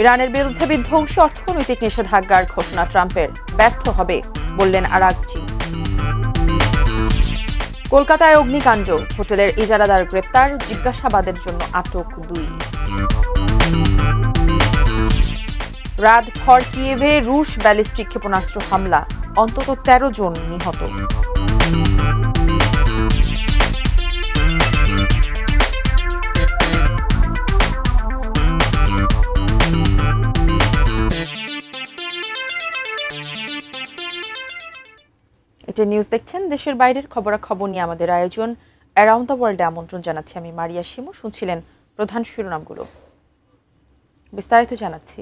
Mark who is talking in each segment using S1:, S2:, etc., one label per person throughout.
S1: ইরানের বিরুদ্ধে বিধ্বংসী অর্থনৈতিক নিষেধাজ্ঞার ঘোষণা ট্রাম্পের, ব্যর্থ হবে বললেন আরাগচি। কলকাতায় অগ্নিকাণ্ড, হোটেলের ইজারাদার গ্রেপ্তার, জিজ্ঞাসাবাদের জন্য আটক 2। রাত খরকিয়েভে রুশ ব্যালিস্টিক ক্ষেপণাস্ত্র হামলা, অন্তত 13 জন নিহত। এটা নিউজ দেখছেন। দেশের বাইরের খবরাখবর নিয়ে আমাদের আয়োজন অ্যারাউন্ড দ্য ওয়ার্ল্ডে আমন্ত্রণ জানাচ্ছি আমি মারিয়া শিমু। শুনছিলেন প্রধান শিরোনামগুলো, বিস্তারিত জানাচ্ছি।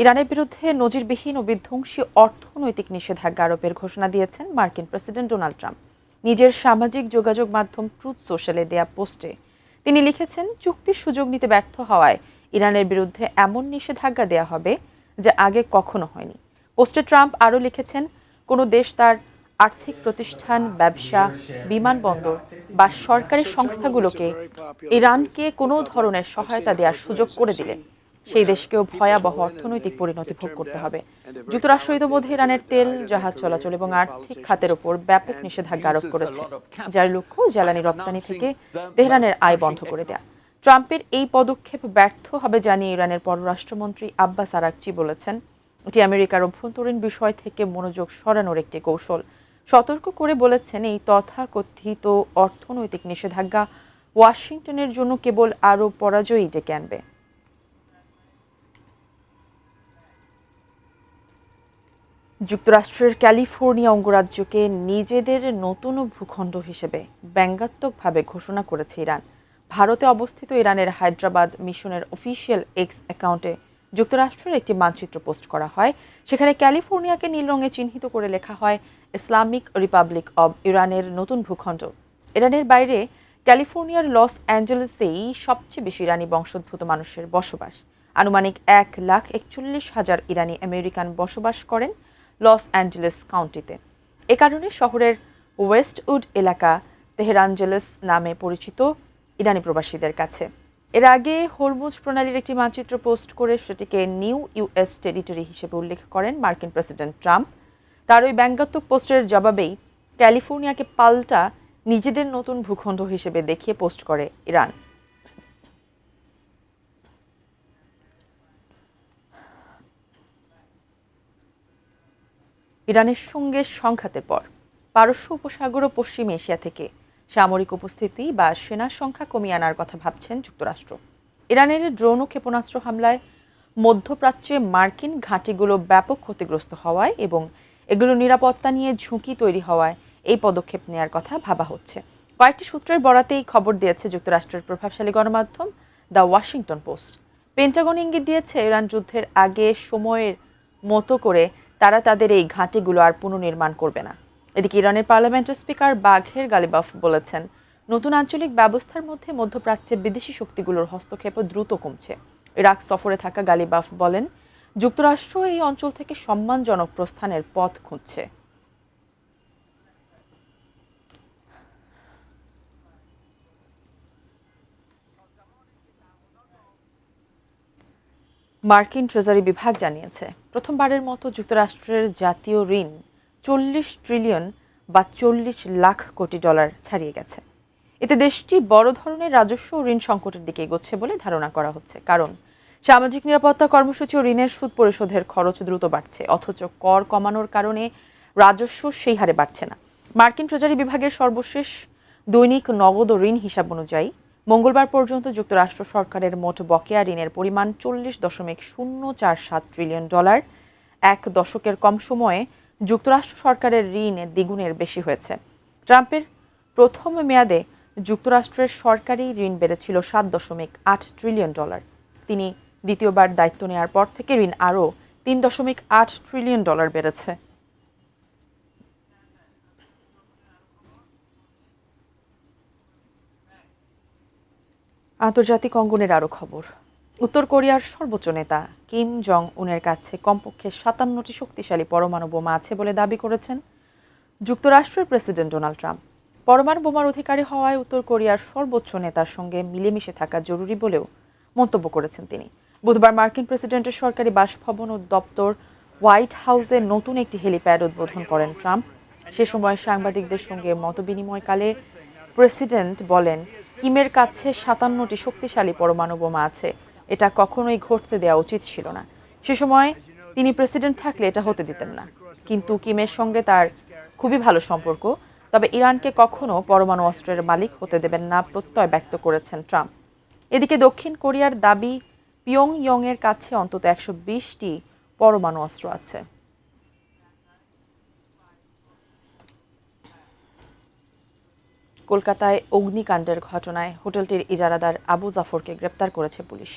S1: ইরানের বিরুদ্ধে নজিরবিহীন ও বিধ্বংসী অর্থনৈতিক নিষেধাজ্ঞা আরোপের ঘোষণা দিয়েছেন মার্কিন প্রেসিডেন্ট ডোনাল্ড ট্রাম্প। নিজের সামাজিক যোগাযোগ মাধ্যম ট্রুথ সোশ্যালে দেয়া পোস্টে তিনি লিখেছেন, চুক্তির সুযোগ নিতে ব্যর্থ হওয়ায় ইরানের বিরুদ্ধে এমন নিষেধাজ্ঞা দেয়া হবে যা আগে কখনো হয়নি। পোস্টে ট্রাম্প আরও লিখেছেন, কোনো দেশ তার আর্থিক প্রতিষ্ঠান, ব্যবসা, বিমানবন্দর বা সরকারি সংস্থাগুলোকে ইরানকে কোনো ধরনের সহায়তা দেওয়ার সুযোগ করে দিলে সেই দেশকেও ভয়াবহ অর্থনৈতিক পরিণতি ভোগ করতে হবে। যুক্তরাষ্ট্র ইতিমধ্যে ইরানের তেল, জাহাজ চলাচল এবং আর্থিক খাতের ওপর ব্যাপক নিষেধাজ্ঞা আরোপ করেছে, যার লক্ষ্য জ্বালানি রপ্তানি থেকে তেহরানের আয় বন্ধ করে দেয়া। ট্রাম্পের এই পদক্ষেপ ব্যর্থ হবে জানিয়ে ইরানের পররাষ্ট্রমন্ত্রী আব্বাস আরাগচি বলেছেন, এটি আমেরিকার অভ্যন্তরীণ বিষয় থেকে মনোযোগ সরানোর একটি কৌশল। সতর্ক করে বলেছেন, এই তথাকথিত অর্থনৈতিক নিষেধাজ্ঞা ওয়াশিংটনের জন্য কেবল আরও পরাজয়ই ডেকে আনবে। যুক্তরাষ্ট্রের ক্যালিফোর্নিয়া অঙ্গরাজ্যকে নিজেদের নতুন ভূখণ্ড হিসেবে ব্যঙ্গাত্মকভাবে ঘোষণা করেছে ইরান। ভারতে অবস্থিত ইরানের হায়দ্রাবাদ মিশনের অফিসিয়াল এক্স অ্যাকাউন্টে যুক্তরাষ্ট্রের একটি মানচিত্র পোস্ট করা হয়। সেখানে ক্যালিফোর্নিয়াকে নীল রঙে চিহ্নিত করে লেখা হয়, ইসলামিক রিপাবলিক অব ইরানের নতুন ভূখণ্ড। ইরানের বাইরে ক্যালিফোর্নিয়ার লস অ্যাঞ্জেলেসেই সবচেয়ে বেশি ইরানি বংশোদ্ভূত মানুষের বসবাস। আনুমানিক 1,41,000 ইরানি আমেরিকান বসবাস করেন লস অ্যাঞ্জেলেস কাউন্টিতে। এ কারণে শহরের ওয়েস্টউড এলাকা তেহরানজেলেস নামে পরিচিত ইরানি প্রবাসীদের কাছে। এর আগে হরমুজ প্রণালীর একটি মানচিত্র পোস্ট করে সেটিকে নিউ ইউএস টেরিটরি হিসেবে উল্লেখ করেন মার্কিন প্রেসিডেন্ট ট্রাম্প। তার ওই ব্যঙ্গাত্মক পোস্টের জবাবেই ক্যালিফোর্নিয়াকে পাল্টা নিজেদের নতুন ভূখণ্ড হিসেবে দেখিয়ে পোস্ট করে ইরান। ইরানের সঙ্গে সংঘাতের পর পারস্য উপসাগর ও পশ্চিম এশিয়া থেকে সামরিক উপস্থিতি বা সেনার সংখ্যা কমিয়ে আনার কথা ভাবছেন যুক্তরাষ্ট্র। ইরানের ড্রোন ও ক্ষেপণাস্ত্র হামলায় মধ্যপ্রাচ্যে মার্কিন ঘাঁটিগুলো ব্যাপক ক্ষতিগ্রস্ত হওয়ায় এবং এগুলো নিরাপত্তা নিয়ে ঝুঁকি তৈরি হওয়ায় এই পদক্ষেপ নেওয়ার কথা ভাবা হচ্ছে। কয়েকটি সূত্রের বরাতে এই খবর দিয়েছে যুক্তরাষ্ট্রের প্রভাবশালী গণমাধ্যম দ্য ওয়াশিংটন পোস্ট। পেন্টাগন ইঙ্গিত দিয়েছে, ইরান যুদ্ধের আগে সময়ের মতো করে তারা তাদের এই ঘাঁটিগুলো আর পুনর্নির্মাণ করবে না। এদিকে ইরানের পার্লামেন্টের স্পিকার বাঘের গালিবাফ বলেছেন, নতুন আঞ্চলিক ব্যবস্থার মধ্যে মধ্যপ্রাচ্যে বিদেশি শক্তিগুলোর হস্তক্ষেপ দ্রুত কমছে। ইরাক সফরে থাকা গালিবাফ বলেন, যুক্তরাষ্ট্র এই অঞ্চল থেকে সম্মানজনক প্রস্থানের পথ খুঁজছে। মার্কিন ট্রেজারি বিভাগ জানিয়েছে, প্রথমবারের মতো যুক্তরাষ্ট্রের জাতীয় ঋণ 40 ট্রিলিয়ন বা 40 লাখ কোটি ডলার ছাড়িয়ে গেছে। এতে দেশটি বড় ধরনের রাজস্ব ও ঋণ সংকটের দিকে এগোচ্ছে বলে ধারণা করা হচ্ছে। কারণ সামাজিক নিরাপত্তা কর্মসূচি ও ঋণের সুদ পরিশোধের খরচ দ্রুত বাড়ছে, অথচ কর কমানোর কারণে রাজস্ব সেই হারে বাড়ছে না। মার্কিন ট্রেজারি বিভাগের সর্বশেষ দৈনিক নগদ ও ঋণ হিসাব অনুযায়ী মঙ্গলবার পর্যন্ত যুক্তরাষ্ট্র সরকারের মোট বকেয়া ঋণের পরিমাণ 40.047 ট্রিলিয়ন ডলার। এক দশকের কম সময়ে যুক্তরাষ্ট্র সরকারের ঋণ দ্বিগুণের বেশি হয়েছে। ট্রাম্পের প্রথম মেয়াদে যুক্তরাষ্ট্রের সরকারি ঋণ বেড়েছিল 7.8 ট্রিলিয়ন ডলার। তিনি দ্বিতীয়বার দায়িত্ব নেওয়ার পর থেকে ঋণ আরও 3.8 ট্রিলিয়ন ডলার বেড়েছে। আন্তর্জাতিক অঙ্গনের আরও খবর। উত্তর কোরিয়ার সর্বোচ্চ নেতা কিম জং উনের কাছে কমপক্ষে 57টি শক্তিশালী পরমাণু বোমা আছে বলে দাবি করেছেন যুক্তরাষ্ট্রের প্রেসিডেন্ট ডোনাল্ড ট্রাম্প। পরমাণু বোমার অধিকারী হওয়ায় উত্তর কোরিয়ার সর্বোচ্চ নেতার সঙ্গে মিলেমিশে থাকা জরুরি বলেও মন্তব্য করেছেন তিনি। বুধবার মার্কিন প্রেসিডেন্টের সরকারি বাসভবন ও দপ্তর হোয়াইট হাউসে নতুন একটি হেলিপ্যাড উদ্বোধন করেন ট্রাম্প। সে সময় সাংবাদিকদের সঙ্গে মতবিনিময়কালে প্রেসিডেন্ট বলেন, কিমের কাছে ৫৭টি শক্তিশালী পরমাণু বোমা আছে। এটা কখনোই ঘটতে দেওয়া উচিত ছিল না। সে সময় তিনি প্রেসিডেন্ট থাকলে এটা হতে দিতেন না। কিন্তু কিমের সঙ্গে তার খুবই ভালো সম্পর্ক, তবে ইরানকে কখনো পরমাণু অস্ত্রের মালিক হতে দেবেন না প্রত্যয় ব্যক্ত করেছেন ট্রাম্প। এদিকে দক্ষিণ কোরিয়ার দাবি, পিয়ংইয়ংয়ের কাছে অন্তত ১২০টি পরমাণু অস্ত্র আছে। কলকাতায় অগ্নিকাণ্ডের ঘটনায় হোটেলটির ইজারাদার আবু জাফরকে গ্রেপ্তার করেছে পুলিশ।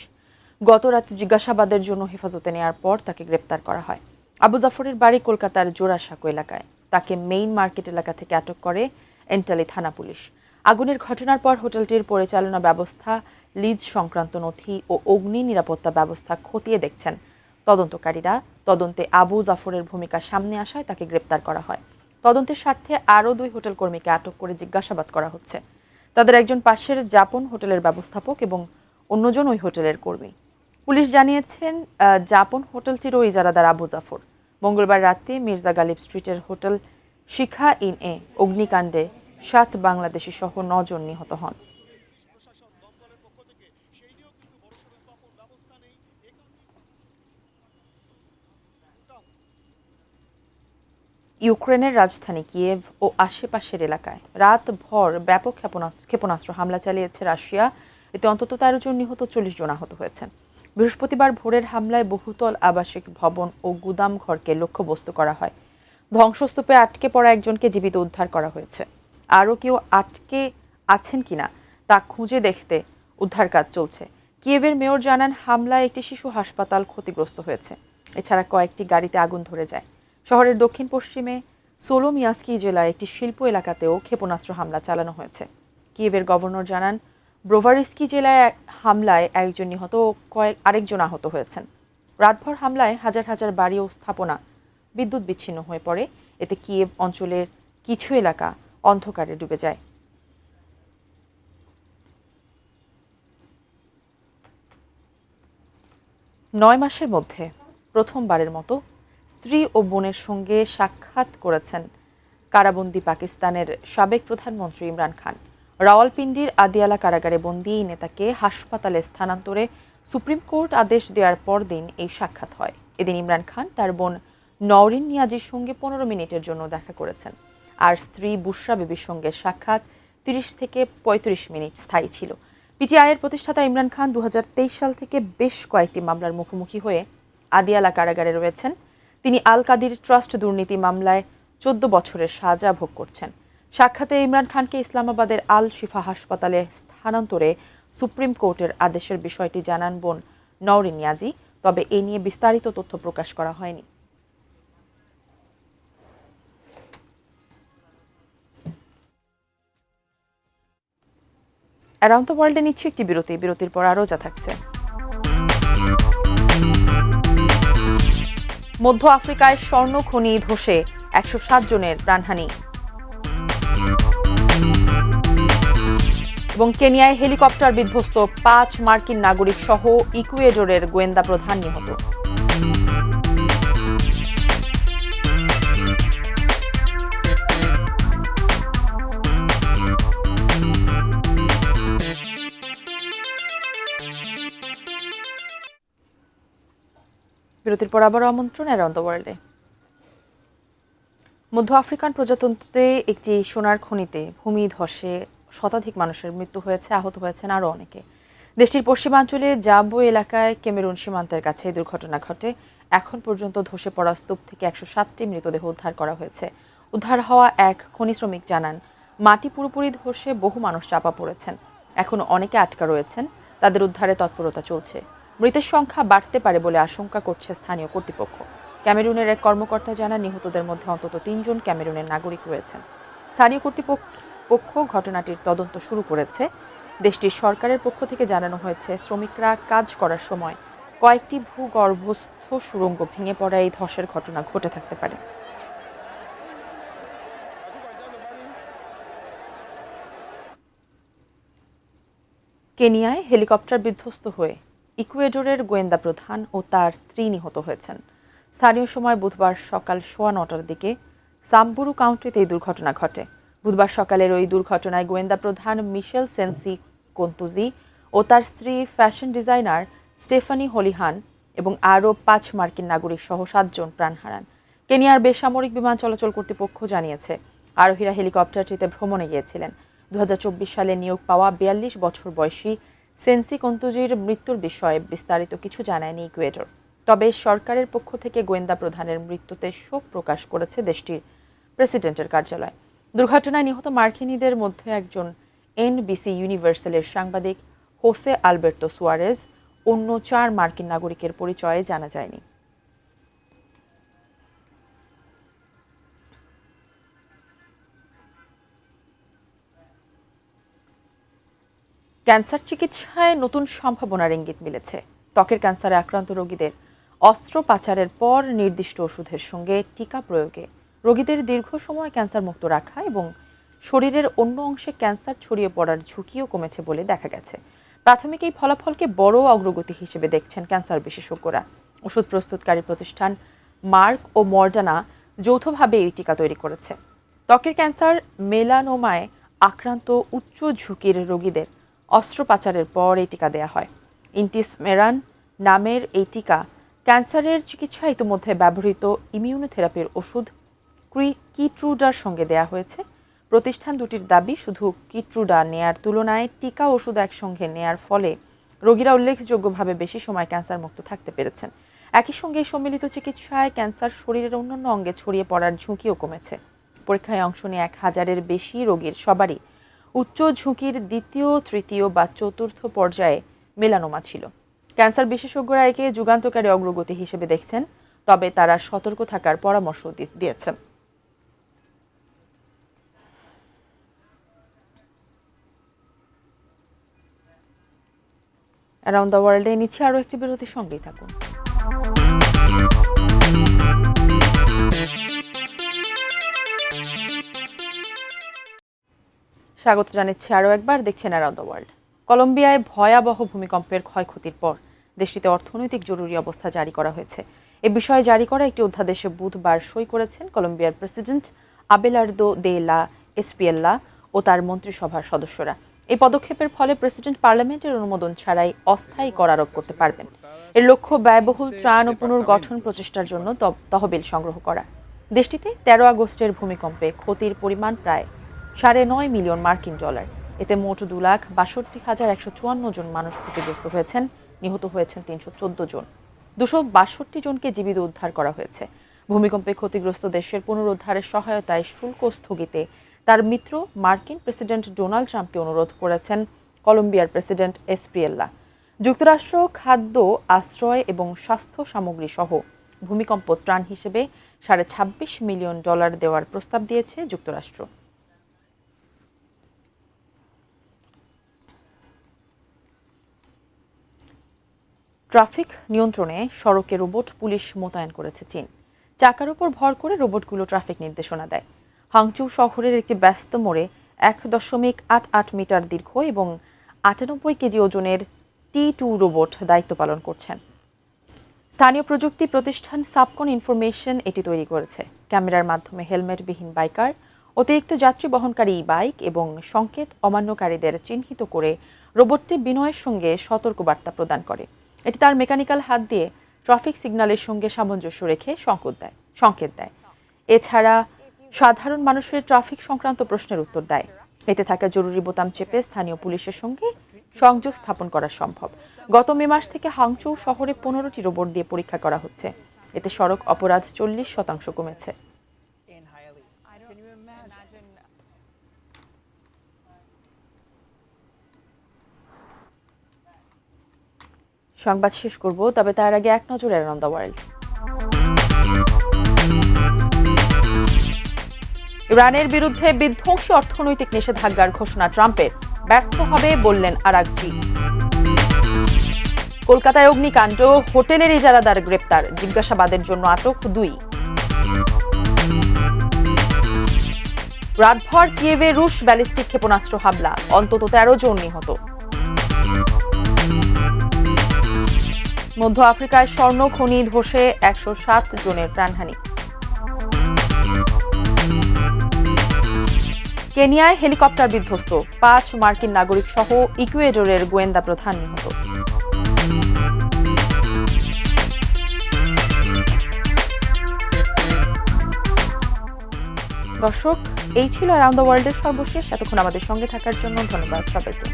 S1: গত রাতে জিজ্ঞাসাবাদের জন্য হেফাজতে নেওয়ার পর তাকে গ্রেপ্তার করা হয়। আবু জাফরের বাড়ি কলকাতার জোড়াসাঁকো এলাকায়। তাকে মেইন মার্কেট এলাকা থেকে আটক করে এন্টালি থানা পুলিশ। আগুনের ঘটনার পর হোটেলটির পরিচালনা ব্যবস্থা, লিজ সংক্রান্ত নথি ও অগ্নি নিরাপত্তা ব্যবস্থা খতিয়ে দেখছেন তদন্তকারীরা। তদন্তে আবু জাফরের ভূমিকা সামনে আসায় তাকে গ্রেপ্তার করা হয়। তদন্তের স্বার্থে আরও ২ হোটেল কর্মীকে আটক করে জিজ্ঞাসাবাদ করা হচ্ছে। তাদের একজন পাশের জাপন হোটেলের ব্যবস্থাপক এবং অন্যজন ওই হোটেলের কর্মী। পুলিশ জানিয়েছেন, জাপন হোটেলটিরও ইজারাদার আবু জাফর। মঙ্গলবার রাতে মির্জা গালিব স্ট্রিটের হোটেল শিখা ইন এ অগ্নিকাণ্ডে ৭ বাংলাদেশি সহ ৯ জন নিহত হন। ইউক্রেনের রাজধানী কিয়েভ ও আশেপাশের এলাকায় রাতভর ব্যাপক ক্ষেপণাস্ত্র হামলা চালিয়েছে রাশিয়া। এতে অন্তত ১৩ জন নিহত, ৪০ জন আহত হয়েছেন। বৃহস্পতিবার ভোরের হামলায় বহুতল আবাসিক ভবন ও গুদাম ঘরকে লক্ষ্যবস্তু করা হয়। ধ্বংসস্তূপে আটকে পড়া একজনকে জীবিত উদ্ধার করা হয়েছে। আরও কেউ আটকে আছেন কিনা তা খুঁজে দেখতে উদ্ধার কাজ চলছে। কিয়েভের মেয়র জানান, হামলায় একটি শিশু হাসপাতাল ক্ষতিগ্রস্ত হয়েছে। এছাড়া কয়েকটি গাড়িতে আগুন ধরে যায়। শহরের দক্ষিণ পশ্চিমে সোলোমিয়াস্কি জেলায় একটি শিল্প এলাকাতেও ক্ষেপণাস্ত্র হামলা চালানো হয়েছে। কিয়েভের গভর্নর জানান, ব্রোভারিস্কি জেলায় হামলায় একজন নিহত ও আরেকজন আহত হয়েছেন। রাতভর হামলায় হাজার হাজার বাড়ি ও স্থাপনা বিদ্যুৎ বিচ্ছিন্ন হয়ে পড়ে। এতে কিয়েভ অঞ্চলের কিছু এলাকা অন্ধকারে ডুবে যায়। নয় মাসের মধ্যে প্রথমবারের মতো স্ত্রী ও বোনের সঙ্গে সাক্ষাৎ করেছেন কারাবন্দী পাকিস্তানের সাবেক প্রধানমন্ত্রী ইমরান খান। রাওয়ালপিন্ডির আদিয়ালা কারাগারে বন্দী এই নেতাকে হাসপাতালে স্থানান্তরে সুপ্রিম কোর্ট আদেশ দেওয়ার পরদিন এই সাক্ষাৎ হয়। এদিন ইমরান খান তার বোন নওরিন নিয়াজির সঙ্গে ১৫ মিনিটের জন্য দেখা করেছেন। আর স্ত্রী বুশরা বিবির সঙ্গে সাক্ষাৎ ৩০ থেকে ৩৫ মিনিট স্থায়ী ছিল। পিটিআইয়ের প্রতিষ্ঠাতা ইমরান খান ২০২৩ সাল থেকে বেশ কয়েকটি মামলার মুখোমুখি হয়ে আদিয়ালা কারাগারে রয়েছেন। তিনি আল কাদির ট্রাস্ট দুর্নীতি মামলায় ১৪ বছরের সাজা ভোগ করছেন। সাক্ষাতে ইমরান খানকে ইসলামাবাদের আল শিফা হাসপাতালে স্থানান্তরে সুপ্রিম কোর্টের আদেশের বিষয়টি জানান বোন নওরিন নিয়াজি। তবে এ নিয়ে বিস্তারিত তথ্য প্রকাশ করা হয়নি। অ্যারাউন্ড দ্য ওয়ার্ল্ডে নিচ্ছে একটি বিরতি। বিরতির পর আরও যা থাকছে। মধ্য আফ্রিকায় স্বর্ণ খনি ধসে ১০৭ জনের প্রাণহানি এবং কেনিয়ায় হেলিকপ্টার বিধ্বস্ত, ৫ মার্কিন নাগরিক সহ ইকুয়েডরের গোয়েন্দা প্রধান নিহত। বিরতির পর আবার আমন্ত্রণ অ্যারাউন্ড দ্য ওয়ার্ল্ডে। মধ্য আফ্রিকান প্রজাতন্ত্রে একটি সোনার খনিতে ভূমি ধসে শতাধিক মানুষের মৃত্যু হয়েছে, আহত হয়েছেন আরও অনেকে। দেশটির পশ্চিমাঞ্চলে জাম্বো এলাকায় ক্যামেরুন সীমান্তের কাছে দুর্ঘটনা ঘটে। এখন পর্যন্ত ধসে পড়া স্তূপ থেকে ১৬০টি মৃতদেহ উদ্ধার করা হয়েছে। উদ্ধার হওয়া এক খনি শ্রমিক জানান, মাটি পুরোপুরি ধসে বহু মানুষ চাপা পড়েছেন। এখনও অনেকে আটকা রয়েছেন, তাদের উদ্ধারে তৎপরতা চলছে। মৃতের সংখ্যা বাড়তে পারে বলে আশঙ্কা করছে স্থানীয় কর্তৃপক্ষ। ক্যামেরুনের এক কর্মকর্তা জানান, নিহতদের মধ্যে অন্তত ৩ জন ক্যামেরুনের নাগরিক রয়েছেন। স্থানীয় কর্তৃপক্ষ ঘটনাটির তদন্ত শুরু করেছে। দেশটির সরকারের পক্ষ থেকে জানানো হয়েছে, শ্রমিকরা কাজ করার সময় কয়েকটি ভূগর্ভস্থ সুড়ঙ্গ ভেঙে পড়া এই ধসের ঘটনা ঘটে থাকতে পারে। কেনিয়ায় হেলিকপ্টার বিধ্বস্ত হয়ে ইকুয়েডরের গোয়েন্দা প্রধান ও তার স্ত্রী নিহত হয়েছেন। স্থানীয় সময় বুধবার সকাল 9:15টার দিকে সাম্বুরু কাউন্টিতে এই দুর্ঘটনা ঘটে। বুধবার সকালের ওই দুর্ঘটনায় গোয়েন্দা প্রধান মিশেল সেন্সি কন্তুজি ও তার স্ত্রী ফ্যাশন ডিজাইনার স্টেফানি হলিহান এবং আরও 5 মার্কিন নাগরিক সহ 7 জন প্রাণ হারান। কেনিয়ার বেসামরিক বিমান চলাচল কর্তৃপক্ষ জানিয়েছে, আরোহীরা হেলিকপ্টারটিতে ভ্রমণে গিয়েছিলেন। 2024 সালে নিয়োগ পাওয়া 42 বছর বয়সী সেন্সি কন্তুজির মৃত্যুর বিষয়ে বিস্তারিত কিছু জানায়নি ইকুয়েডর। তবে সরকারের পক্ষ থেকে গোয়েন্দা প্রধানের মৃত্যুতে শোক প্রকাশ করেছে দেশটির প্রেসিডেন্টের কার্যালয়। দুর্ঘটনায় নিহত মার্কিনীদের মধ্যে একজন এনবিসি ইউনিভার্সালের সাংবাদিক হোসে আলবের্তো সুয়ারেজ, অন্য 4 মার্কিন নাগরিকের পরিচয়ে জানা যায়নি। ক্যান্সার চিকিৎসায় নতুন সম্ভাবনার ইঙ্গিত মিলেছে। ত্বকের ক্যান্সারে আক্রান্ত রোগীদের অস্ত্রোপচারের পর নির্দিষ্ট ওষুধের সঙ্গে টিকা প্রয়োগে রোগীদের দীর্ঘ সময় ক্যান্সার মুক্ত রাখা এবং শরীরের অন্য অংশে ক্যান্সার ছড়িয়ে পড়ার ঝুঁকিও কমেছে বলে দেখা গেছে। প্রাথমিক এই ফলাফলকে বড় অগ্রগতি হিসেবে দেখছেন ক্যান্সার বিশেষজ্ঞরা। ওষুধ প্রস্তুতকারী প্রতিষ্ঠান মার্ক ও মর্ডানা যৌথভাবে এই টিকা তৈরি করেছে। ত্বকের ক্যান্সার মেলানোমায় আক্রান্ত উচ্চ ঝুঁকির রোগীদের অস্ত্রোপচারের পর এই টিকা দেওয়া হয়। ইন্টিসমেরান নামের এই টিকা ক্যান্সারের চিকিৎসায় ইতিমধ্যে ব্যবহৃত ইমিউনোথেরাপির ওষুধ কিট্রুডার সঙ্গে দেয়া হয়েছে। প্রতিষ্ঠান দুটির দাবি, শুধু কিট্রুডা নেয়ার তুলনায় টিকা ওষুধ একসঙ্গে নেয়ার ফলে রোগীরা উল্লেখযোগ্যভাবে বেশি সময় ক্যান্সার মুক্ত থাকতে পেরেছেন। একই সঙ্গে সম্মিলিত চিকিৎসায় ক্যান্সার শরীরের অন্যান্য অঙ্গে ছড়িয়ে পড়ার ঝুঁকিও কমেছে। পরীক্ষায় অংশ নিয়ে 1000-এর বেশি রোগীর সবারই উচ্চ ঝুঁকির দ্বিতীয়, তৃতীয় বা চতুর্থ পর্যায়ে মেলানোমা ছিল। ক্যান্সার বিশেষজ্ঞরা একে যুগান্তকারী অগ্রগতি হিসেবে দেখছেন, তবে তারা সতর্ক থাকার পরামর্শ দিয়েছেন। অ্যারাউন্ড দ্য ওয়ার্ল্ডে নিচ্ছে আরও একটি বিরতির সঙ্গেই থাকুন। স্বাগত জানাচ্ছি আরও একবার, দেখছেন অ্যারাউন্ড দ্য ওয়ার্ল্ড। কলম্বিয়ায় ভয়াবহ ভূমিকম্পের ক্ষয়ক্ষতির পর দেশটিতে অর্থনৈতিক জরুরি অবস্থা জারি করা হয়েছে। এ বিষয়ে জারি করা একটি অধ্যাদেশে বুধবার সই করেছেন কলম্বিয়ার প্রেসিডেন্ট আবেলার্দো দে লা এসপিয়েল্লা ও তার মন্ত্রিসভার সদস্যরা। এই পদক্ষেপের ফলে প্রেসিডেন্ট পার্লামেন্টের অনুমোদন ছাড়াই অস্থায়ী কর আরোপ করতে পারবেন। এর লক্ষ্য ব্যয়বহুল ত্রাণ ও পুনর্গঠন প্রচেষ্টার জন্য তহবিল সংগ্রহ করা। দেশটিতে 13 আগস্টের ভূমিকম্পে ক্ষতির পরিমাণ প্রায় $9.5 মিলিয়ন মার্কিন ডলার। এতে মোট 2,62,154 জন মানুষ ক্ষতিগ্রস্ত হয়েছেন, নিহত হয়েছেন 314 জন। 262 জনকে জীবিত উদ্ধার করা হয়েছে। ভূমিকম্পে ক্ষতিগ্রস্ত দেশের পুনরুদ্ধারের সহায়তায় শুল্ক স্থগিতে তার মিত্র মার্কিন প্রেসিডেন্ট ডোনাল্ড ট্রাম্পকে অনুরোধ করেছেন কলম্বিয়ার প্রেসিডেন্ট এসপিয়েল্লা। যুক্তরাষ্ট্র খাদ্য, আশ্রয় এবং স্বাস্থ্য সামগ্রী সহ ভূমিকম্প ত্রাণ হিসেবে $26 মিলিয়ন দেওয়ার প্রস্তাব দিয়েছে যুক্তরাষ্ট্র। ট্রাফিক নিয়ন্ত্রণে সড়কে রোবট পুলিশ মোতায়েন করেছে চীন। চাকার উপর ভর করে রোবটগুলো ট্রাফিক নির্দেশনা দেয়। হাংচৌ শহরের একটি ব্যস্ত মোড়ে 1.88 মিটার দীর্ঘ এবং 98 কেজি ওজনের T2 রোবট দায়িত্ব পালন করছেন। স্থানীয় প্রযুক্তি প্রতিষ্ঠান সাবকন ইনফরমেশন এটি তৈরি করেছে। ক্যামেরার মাধ্যমে হেলমেটবিহীন বাইকার, অতিরিক্ত যাত্রী বহনকারী বাইক এবং সংকেত অমান্যকারীদের চিহ্নিত করে রোবটটি বিনয়ের সঙ্গে সতর্কবার্তা প্রদান করে। এটি তার মেকানিক্যাল হাত দিয়ে ট্রাফিক সিগন্যালের সঙ্গে সামঞ্জস্য রেখে সংকেত দেয়। এছাড়া সাধারণ মানুষের ট্রাফিক সংক্রান্ত প্রশ্নের উত্তর দেয়। এতে থাকা জরুরি বোতাম চেপে স্থানীয় পুলিশের সঙ্গে সংযোগ স্থাপন করা সম্ভব। গত মে মাস থেকে হাংচৌ শহরে 15টি রোবট দিয়ে পরীক্ষা করা হচ্ছে। এতে সড়ক অপরাধ 40% কমেছে। সংবাদ শেষ করব, তবে তার আগে এক নজর অ্যারাউন্ড দ্য ওয়ার্ল্ড। ইরানের বিরুদ্ধে বিধ্বংসী অর্থনৈতিক নিষেধাজ্ঞার ঘোষণা ট্রাম্পের, ব্যর্থ হবে বললেন আরাকচি। কলকাতায় অগ্নিকাণ্ড, হোটেলের ইজারাদার গ্রেপ্তার, জিজ্ঞাসাবাদের জন্য আটক 2। রাতভর কিয়েভে রুশ ব্যালিস্টিক ক্ষেপণাস্ত্র হামলা, অন্তত 13 জন নিহত। মধ্য আফ্রিকায় স্বর্ণ খনি ধসে 107 জনের প্রাণহানি। কেনিয়ায় হেলিকপ্টার বিধ্বস্ত, 5 মার্কিন নাগরিক সহ ইকুয়েডরের গোয়েন্দা প্রধান নিহত। দর্শক, এই ছিল অ্যারাউন্ড দ্য ওয়ার্ল্ডের সর্বশেষ। এতক্ষণ আমাদের সঙ্গে থাকার জন্য ধন্যবাদ সবাইকে।